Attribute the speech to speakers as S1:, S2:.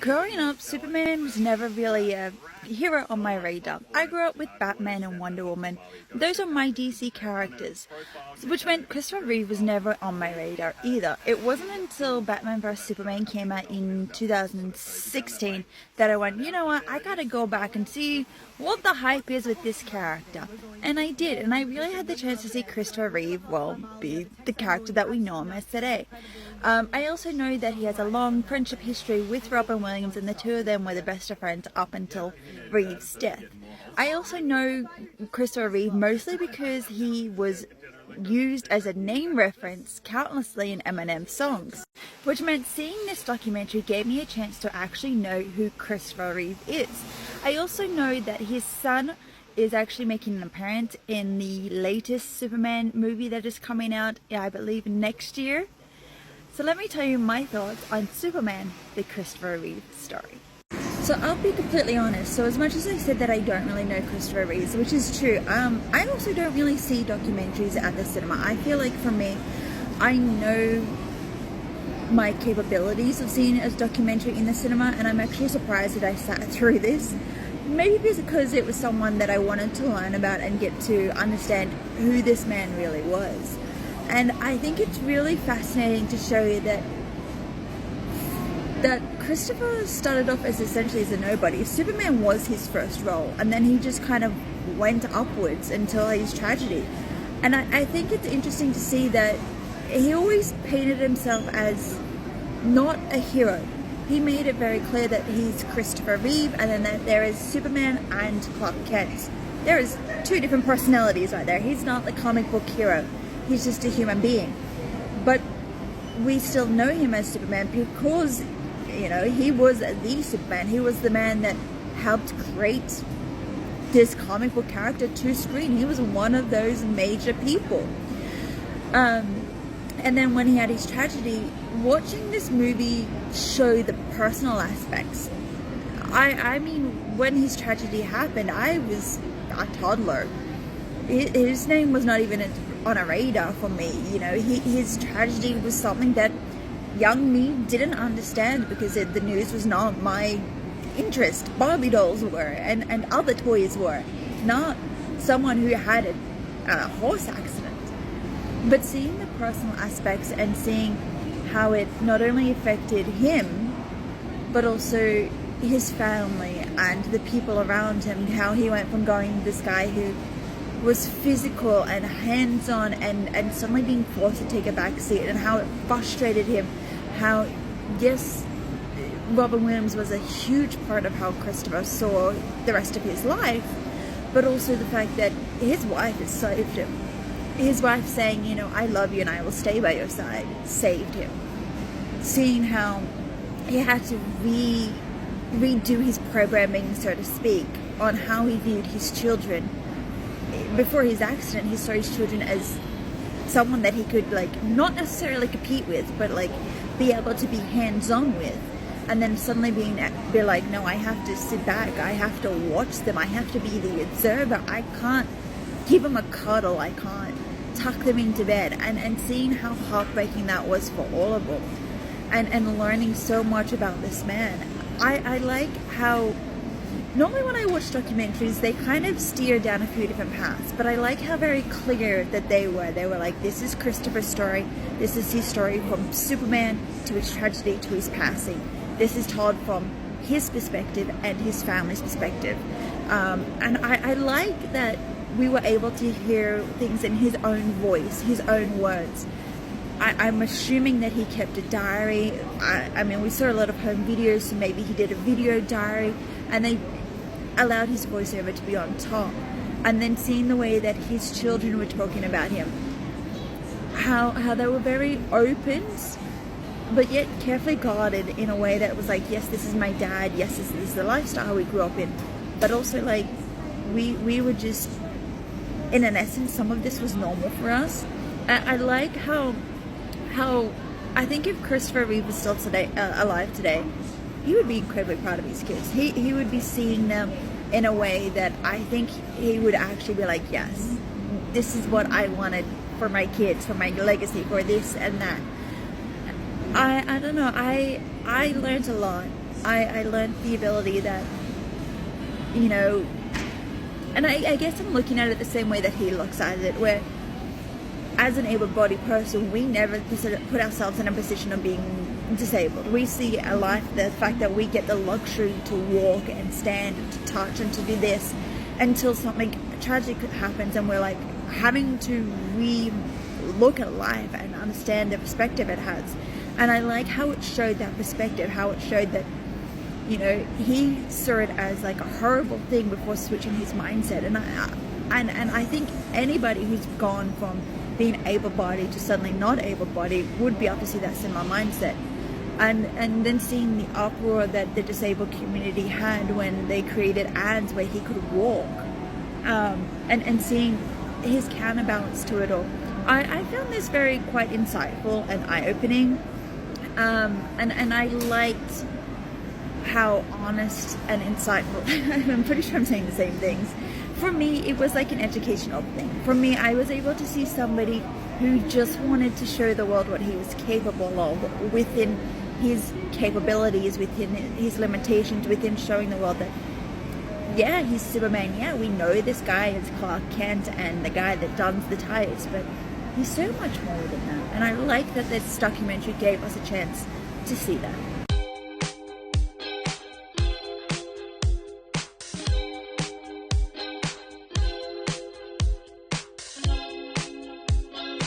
S1: Growing up, Superman was never really a hero on my radar. I grew up with Batman and Wonder Woman. Those are my DC characters, which meant Christopher Reeve was never on my radar either. It wasn't until Batman vs Superman came out in 2016 that I went, you know what, I gotta go back and see what the hype is with this character. And I did, and I really had the chance to see Christopher Reeve, well, be the character that we know him as today. I also know that he has a long friendship history with Robin Williams, and the two of them were the best of friends up until Reeve's death. I also know Christopher Reeve mostly because he was used as a name reference countlessly in Eminem's songs, which meant seeing this documentary gave me a chance to actually know who Christopher Reeve is. I also know that his son is actually making an appearance in the latest Superman movie that is coming out, I believe, next year. So let me tell you my thoughts on Superman, the Christopher Reeve story. So I'll be completely honest, so as much as I said that I don't really know Christopher Reeve, which is true, I also don't really see documentaries at the cinema. I feel like for me, I know my capabilities of seeing a documentary in the cinema, and I'm actually surprised that I sat through this. Maybe it's because it was someone that I wanted to learn about and get to understand who this man really was. And I think it's really fascinating to show you that Christopher started off as essentially as a nobody. Superman was his first role, and then he just kind of went upwards until his tragedy. And I think it's interesting to see that he always painted himself as not a hero. He made it very clear that he's Christopher Reeve, and then that there is Superman and Clark Kent. There is two different personalities right there. He's not the comic book hero. He's just a human being. But we still know him as Superman because, you know, he was the Superman. He was the man that helped create this comic book character to screen. He was one of those major people. And then when he had his tragedy, watching this movie show the personal aspects. I mean, when his tragedy happened, I was a toddler. His name was not even on a radar for me. You know, his tragedy was something that young me didn't understand because the news was not my interest. Barbie dolls were, and other toys were, not someone who had a horse accident. But seeing the personal aspects and seeing how it not only affected him, but also his family and the people around him, how he went from going this guy who was physical and hands-on and suddenly being forced to take a back seat, and how it frustrated him, how, yes, Robin Williams was a huge part of how Christopher saw the rest of his life, but also the fact that his wife had saved him. His wife saying, you know, I love you and I will stay by your side, saved him. Seeing how he had to redo his programming, so to speak, on how he viewed his children. Before his accident, he saw his children as someone that he could, like, not necessarily compete with, but like be able to be hands-on with. And then suddenly be like, no, I have to sit back, I have to watch them, I have to be the observer, I can't give them a cuddle, I can't tuck them into bed. And seeing how heartbreaking that was for all of them, and learning so much about this man. I like how normally when I watch documentaries, they kind of steer down a few different paths, but I like how very clear that they were. They were like, this is Christopher's story, this is his story from Superman to his tragedy to his passing. This is told from his perspective and his family's perspective. And I like that we were able to hear things in his own voice, his own words. I'm assuming that he kept a diary. I mean, we saw a lot of home videos, so maybe he did a video diary, and they allowed his voiceover to be on top. And then seeing the way that his children were talking about him, how they were very open, but yet carefully guarded in a way that was like, yes, this is my dad, yes, this is the lifestyle we grew up in, but also like we were just, in an essence, some of this was normal for us. I like how I think if Christopher Reeve was still alive today, he would be incredibly proud of his kids. He would be seeing them in a way that I think he would actually be like, yes, this is what I wanted for my kids, for my legacy, for this and that. I don't know, I learned a lot I learned the ability that, you know, and I guess I'm looking at it the same way that he looks at it, where as an able-bodied person, we never put ourselves in a position of being disabled. We see our life, the fact that we get the luxury to walk and stand and to touch and to do this, until something tragic happens and we're like having to re-look at life and understand the perspective it has. And I like how it showed that perspective, how it showed that, you know, he saw it as like a horrible thing before switching his mindset. And I think anybody who's gone from being able-bodied to suddenly not able-bodied would be able to see that similar mindset. And then seeing the uproar that the disabled community had when they created ads where he could walk, and seeing his counterbalance to it all. I found this very quite insightful and eye-opening, and I liked how honest and insightful. I'm pretty sure I'm saying the same things. For me, it was like an educational thing. For me, I was able to see somebody who just wanted to show the world what he was capable of within his capabilities, within his limitations, within showing the world that, yeah, he's Superman, yeah, we know this guy is Clark Kent and the guy that dons the tights, but he's so much more than that. And I like that this documentary gave us a chance to see that.